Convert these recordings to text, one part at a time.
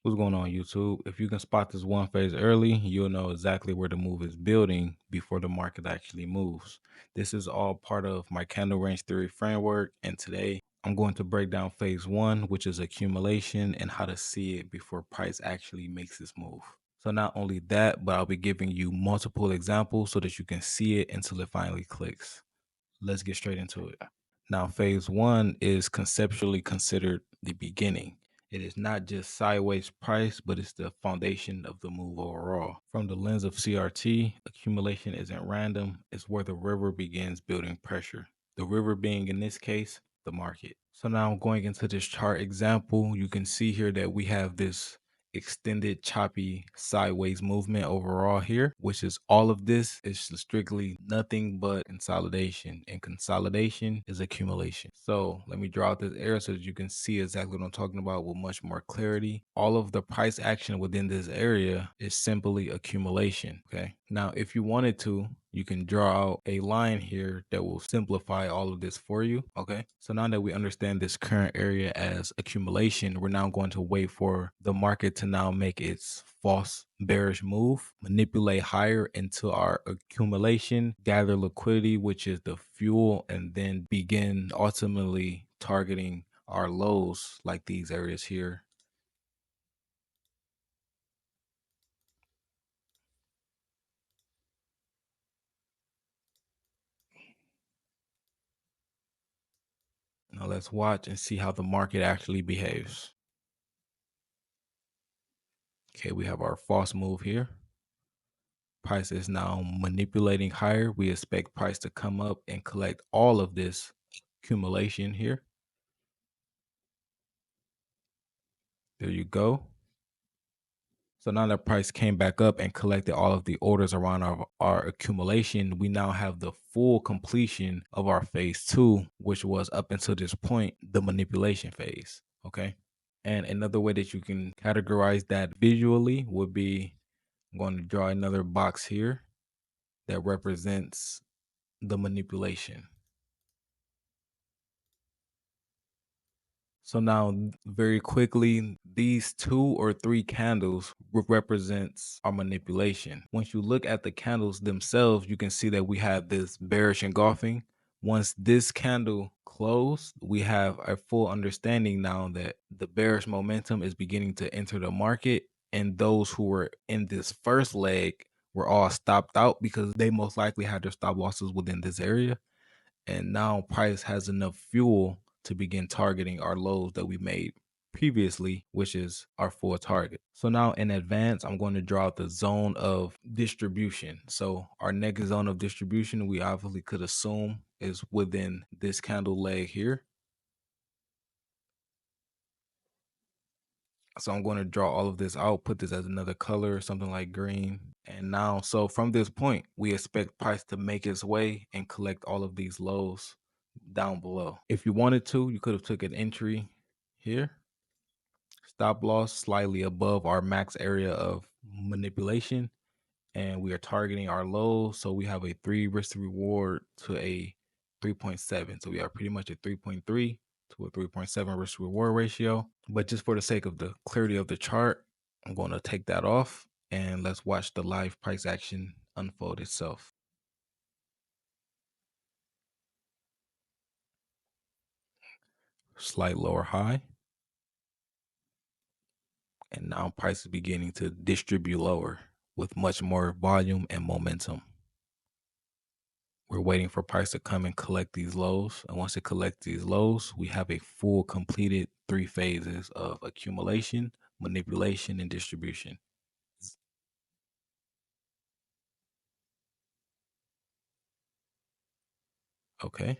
What's going on, YouTube? If you can spot this one phase early, you'll know exactly where the move is building before the market actually moves. This is all part of my candle range theory framework. And today I'm going to break down phase one, which is accumulation, and how to see it before price actually makes this move. So not only that, but I'll be giving you multiple examples so that you can see it until it finally clicks. Let's get straight into it. Now, phase one is conceptually considered the beginning. It is not just sideways price, but it's the foundation of the move overall. From the lens of CRT, accumulation isn't random, it's where the river begins building pressure. The river being, in this case, the market. So now going into this chart example, you can see here that we have this extended choppy sideways movement overall here, which is all of this is strictly nothing but consolidation, and consolidation is accumulation. So let me draw out this area so that you can see exactly what I'm talking about with much more clarity. All of the price action within this area is simply accumulation. Okay, now if you wanted to, you can draw out a line here that will simplify all of this for you. Okay, so now that we understand this current area as accumulation, we're now going to wait for the market to now make its false bearish move, manipulate higher into our accumulation, gather liquidity, which is the fuel, and then begin ultimately targeting our lows like these areas here. Now let's watch and see how the market actually behaves. Okay, we have our false move here. Price is now manipulating higher. We expect price to come up and collect all of this accumulation here. There you go. So now that price came back up and collected all of the orders around our accumulation, we now have the full completion of our phase two, which was up until this point, the manipulation phase. Okay. And another way that you can categorize that visually would be, I'm going to draw another box here that represents the manipulation. So now very quickly, these 2 or 3 candles represents our manipulation. Once you look at the candles themselves, you can see that we have this bearish engulfing. Once this candle closed, we have a full understanding now that the bearish momentum is beginning to enter the market, and those who were in this first leg were all stopped out because they most likely had their stop losses within this area. And now price has enough fuel to begin targeting our lows that we made previously, which is our full target. So now in advance, I'm going to draw out the zone of distribution. So our next zone of distribution, we obviously could assume is within this candle leg here. So I'm going to draw all of this out, put this as another color, something like green. And now, so from this point, we expect price to make its way and collect all of these lows down below. If you wanted to, you could have took an entry here, stop loss slightly above our max area of manipulation, and we are targeting our lows. So we have a 3 risk to reward to a 3.7. So we are pretty much a 3.3 to a 3.7 risk to reward ratio. But just for the sake of the clarity of the chart, I'm going to take that off and let's watch the live price action unfold itself. Slight lower high. And now price is beginning to distribute lower with much more volume and momentum. We're waiting for price to come and collect these lows. And once it collects these lows, we have a full completed 3 phases of accumulation, manipulation, and distribution. Okay.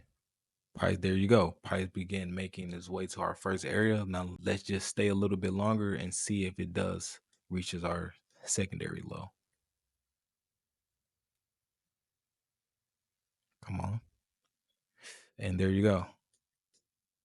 Price, there you go. Price began making its way to our first area. Now let's just stay a little bit longer and see if it does reaches our secondary low. Come on. And there you go.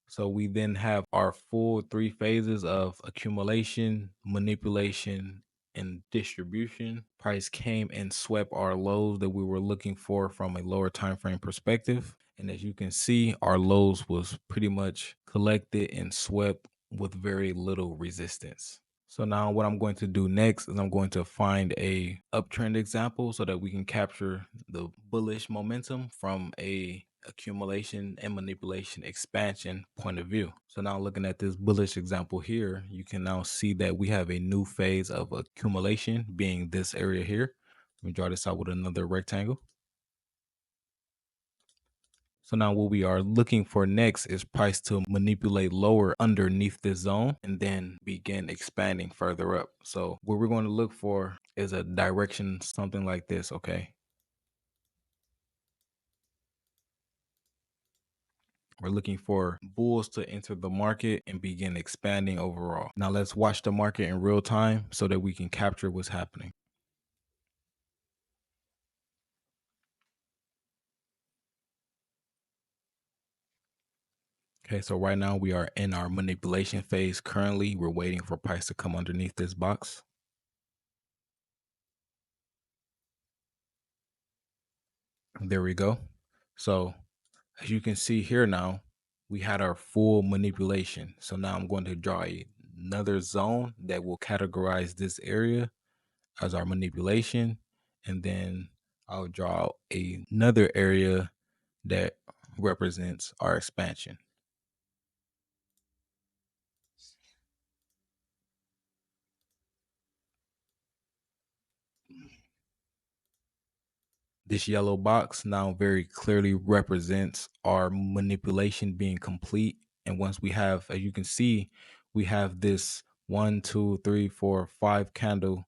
So we then have our full 3 phases of accumulation, manipulation, and distribution. Price came and swept our lows that we were looking for from a lower time frame perspective. And as you can see, our lows was pretty much collected and swept with very little resistance. So now what I'm going to do next is I'm going to find a uptrend example so that we can capture the bullish momentum from a accumulation and manipulation expansion point of view. So now looking at this bullish example here, you can now see that we have a new phase of accumulation being this area here. Let me draw this out with another rectangle. So now what we are looking for next is price to manipulate lower underneath this zone and then begin expanding further up. So what we're going to look for is a direction, something like this, okay? We're looking for bulls to enter the market and begin expanding overall. Now let's watch the market in real time so that we can capture what's happening. Okay, so right now we are in our manipulation phase. Currently, we're waiting for price to come underneath this box. There we go. So as you can see here now, we had our full manipulation. So now I'm going to draw another zone that will categorize this area as our manipulation. And then I'll draw another area that represents our expansion. This yellow box now very clearly represents our manipulation being complete. And once we have, as you can see, we have this 5 candle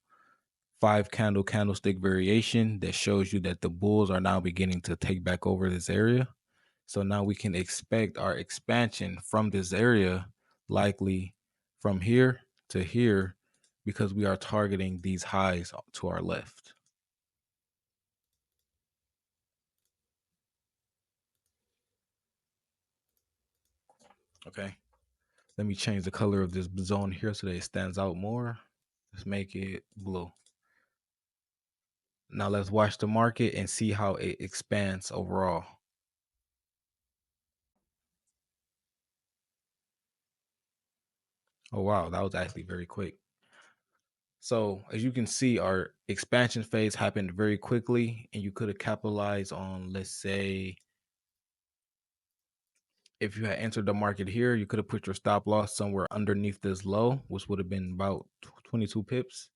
candlestick variation that shows you that the bulls are now beginning to take back over this area. So now we can expect our expansion from this area, likely from here to here, because we are targeting these highs to our left. Okay. Let me change the color of this zone here so that it stands out more. Let's make it blue. Now let's watch the market and see how it expands overall. Oh, wow. That was actually very quick. So as you can see, our expansion phase happened very quickly, and you could have capitalized on, let's say, if you had entered the market here, you could have put your stop loss somewhere underneath this low, which would have been about 22 pips.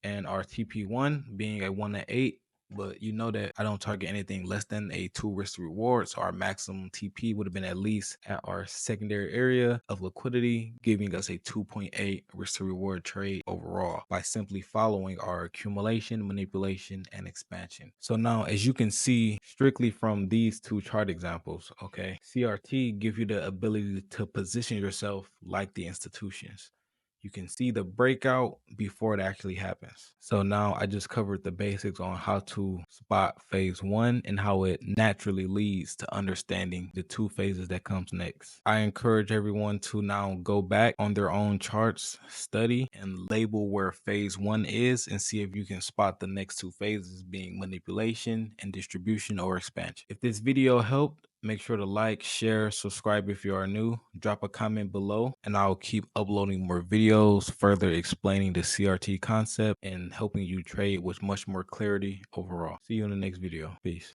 And our TP1 being a 1 to 8. But you know that I don't target anything less than a 2 risk to reward. So our maximum TP would have been at least at our secondary area of liquidity, giving us a 2.8 risk to reward trade overall by simply following our accumulation, manipulation, and expansion. So now, as you can see, strictly from these two chart examples, okay, CRT give you the ability to position yourself like the institutions. You can see the breakout before it actually happens. So now I just covered the basics on how to spot phase one and how it naturally leads to understanding the two phases that comes next. I encourage everyone to now go back on their own charts, study and label where phase one is and see if you can spot the next two phases being manipulation and distribution or expansion. If this video helped, make sure to like, share, subscribe if you are new, drop a comment below, and I'll keep uploading more videos further explaining the CRT concept and helping you trade with much more clarity overall. See you in the next video. Peace.